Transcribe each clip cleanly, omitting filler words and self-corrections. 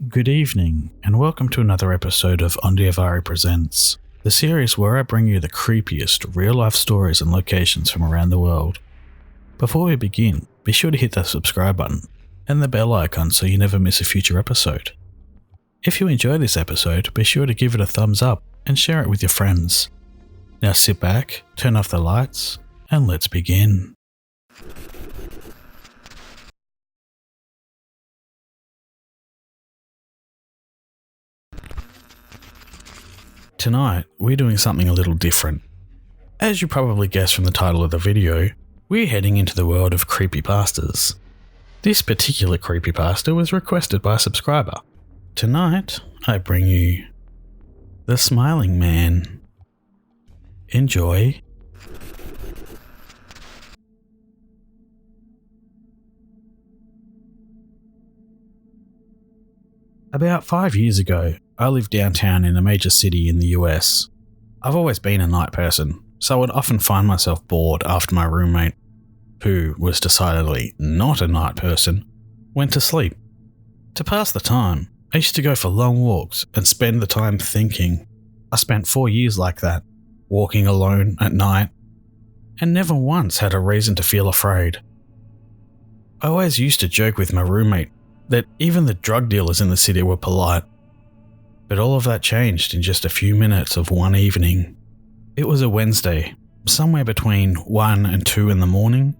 Good evening, and welcome to another episode of Ondiavari Presents, the series where I bring you the creepiest real-life stories and locations from around the world. Before we begin, be sure to hit that subscribe button and the bell icon so you never miss a future episode. If you enjoy this episode, be sure to give it a thumbs up and share it with your friends. Now sit back, turn off the lights, and let's begin. Tonight, we're doing something a little different. As you probably guessed from the title of the video, we're heading into the world of creepypastas. This particular creepypasta was requested by a subscriber. Tonight, I bring you The Smiling Man. Enjoy. About 5 years ago, I lived downtown in a major city in the US. I've always been a night person, so I would often find myself bored after my roommate, who was decidedly not a night person, went to sleep. To pass the time, I used to go for long walks and spend the time thinking. I spent 4 years like that, walking alone at night, and never once had a reason to feel afraid. I always used to joke with my roommate that even the drug dealers in the city were polite. But all of that changed in just a few minutes of one evening. It was a Wednesday, somewhere between 1 and 2 in the morning,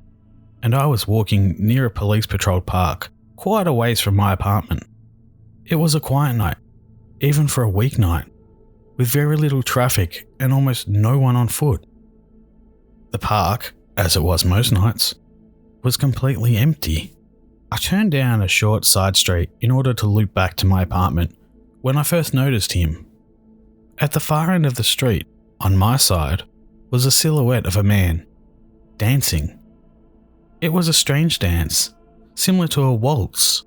and I was walking near a police patrolled park, quite a ways from my apartment. It was a quiet night, even for a weeknight, with very little traffic and almost no one on foot. The park, as it was most nights, was completely empty. I turned down a short side street in order to loop back to my apartment when I first noticed him. At the far end of the street, on my side, was a silhouette of a man, dancing. It was a strange dance, similar to a waltz,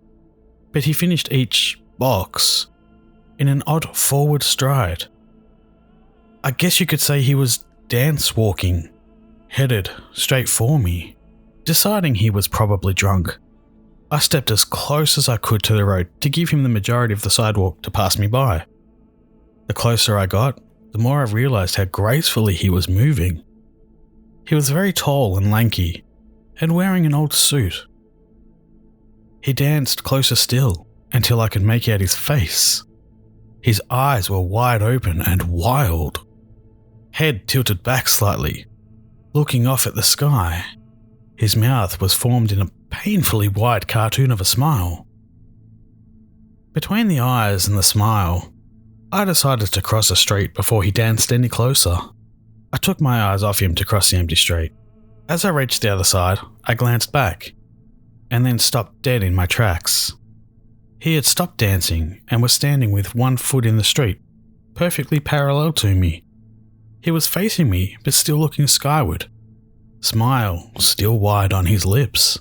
but he finished each box in an odd forward stride. I guess you could say he was dance walking, headed straight for me. Deciding he was probably drunk, I stepped as close as I could to the road to give him the majority of the sidewalk to pass me by. The closer I got, the more I realized how gracefully he was moving. He was very tall and lanky, and wearing an old suit. He danced closer still, until I could make out his face. His eyes were wide open and wild, head tilted back slightly, looking off at the sky. His mouth was formed in a painfully wide cartoon of a smile. Between the eyes and the smile, I decided to cross the street before he danced any closer. I took my eyes off him to cross the empty street. As I reached the other side, I glanced back, and then stopped dead in my tracks. He had stopped dancing and was standing with one foot in the street, perfectly parallel to me. He was facing me, but still looking skyward, smile still wide on his lips.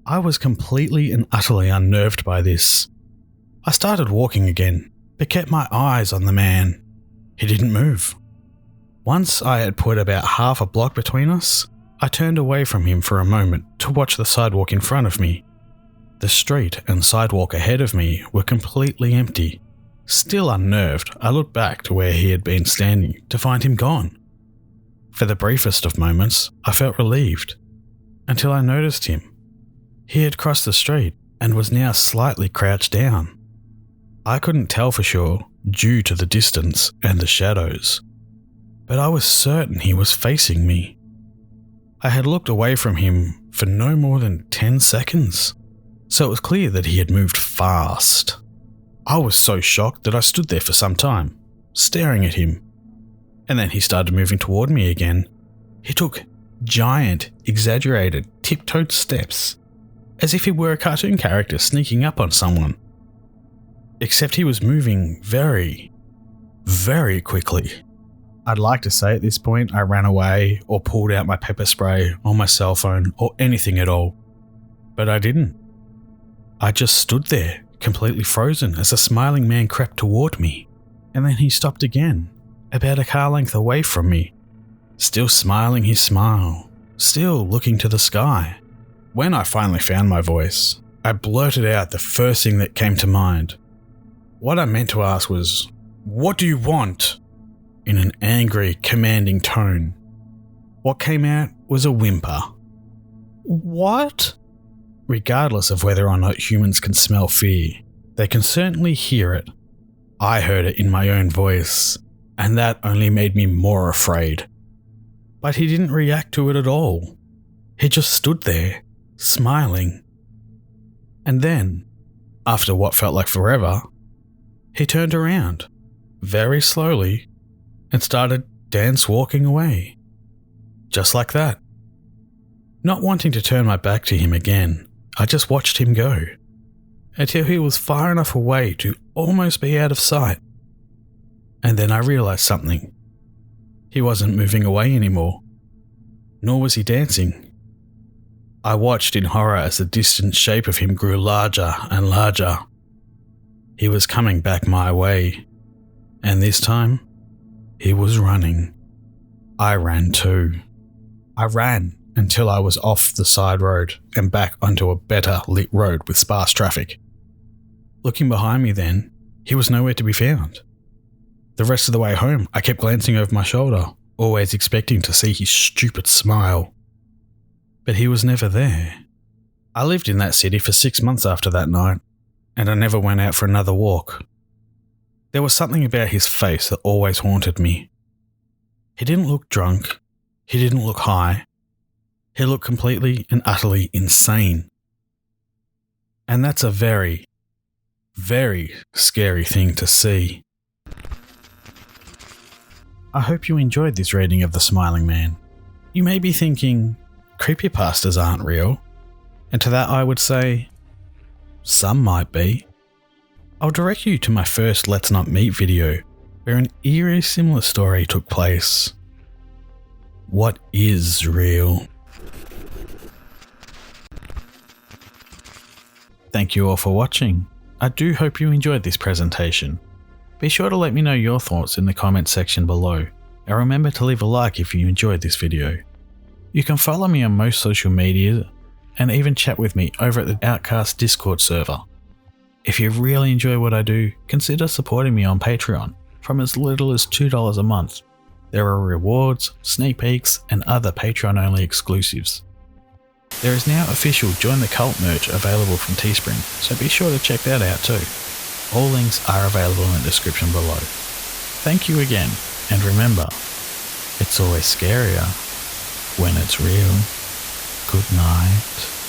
I was completely and utterly unnerved by this. I started walking again, but kept my eyes on the man. He didn't move. Once I had put about half a block between us, I turned away from him for a moment to watch the sidewalk in front of me. The street and sidewalk ahead of me were completely empty. Still unnerved, I looked back to where he had been standing to find him gone. For the briefest of moments, I felt relieved, until I noticed him. He had crossed the street and was now slightly crouched down. I couldn't tell for sure due to the distance and the shadows, but I was certain he was facing me. I had looked away from him for no more than 10 seconds, so it was clear that he had moved fast. I was so shocked that I stood there for some time, staring at him, and then he started moving toward me again. He took giant, exaggerated, tiptoed steps, as if he were a cartoon character sneaking up on someone. Except he was moving very, very quickly. I'd like to say at this point I ran away or pulled out my pepper spray or my cell phone or anything at all, but I didn't. I just stood there, completely frozen as the smiling man crept toward me, and then he stopped again, about a car length away from me, still smiling his smile, still looking to the sky. When I finally found my voice, I blurted out the first thing that came to mind. What I meant to ask was, "What do you want?" in an angry, commanding tone. What came out was a whimper. What? Regardless of whether or not humans can smell fear, they can certainly hear it. I heard it in my own voice, and that only made me more afraid. But he didn't react to it at all. He just stood there, smiling. And then, after what felt like forever, he turned around, very slowly, and started dance walking away. Just like that. Not wanting to turn my back to him again, I just watched him go, until he was far enough away to almost be out of sight. And then I realized something. He wasn't moving away anymore, nor was he dancing. I watched in horror as the distant shape of him grew larger and larger. He was coming back my way, and this time, he was running. I ran too. I ran until I was off the side road and back onto a better lit road with sparse traffic. Looking behind me then, he was nowhere to be found. The rest of the way home, I kept glancing over my shoulder, always expecting to see his stupid smile. But he was never there. I lived in that city for 6 months after that night, and I never went out for another walk. There was something about his face that always haunted me. He didn't look drunk. He didn't look high. He looked completely and utterly insane. And that's a very, very scary thing to see. I hope you enjoyed this reading of The Smiling Man. You may be thinking, creepypastas aren't real. And to that I would say, some might be. I'll direct you to my first Let's Not Meet video, where an eerie similar story took place. What is real? Thank you all for watching. I do hope you enjoyed this presentation. Be sure to let me know your thoughts in the comments section below, and remember to leave a like if you enjoyed this video. You can follow me on most social media, and even chat with me over at the Outcast Discord server. If you really enjoy what I do, consider supporting me on Patreon from as little as $2 a month. There are rewards, sneak peeks, and other Patreon-only exclusives. There is now official Join the Cult merch available from Teespring, so be sure to check that out too. All links are available in the description below. Thank you again, and remember, it's always scarier when it's real. Good night.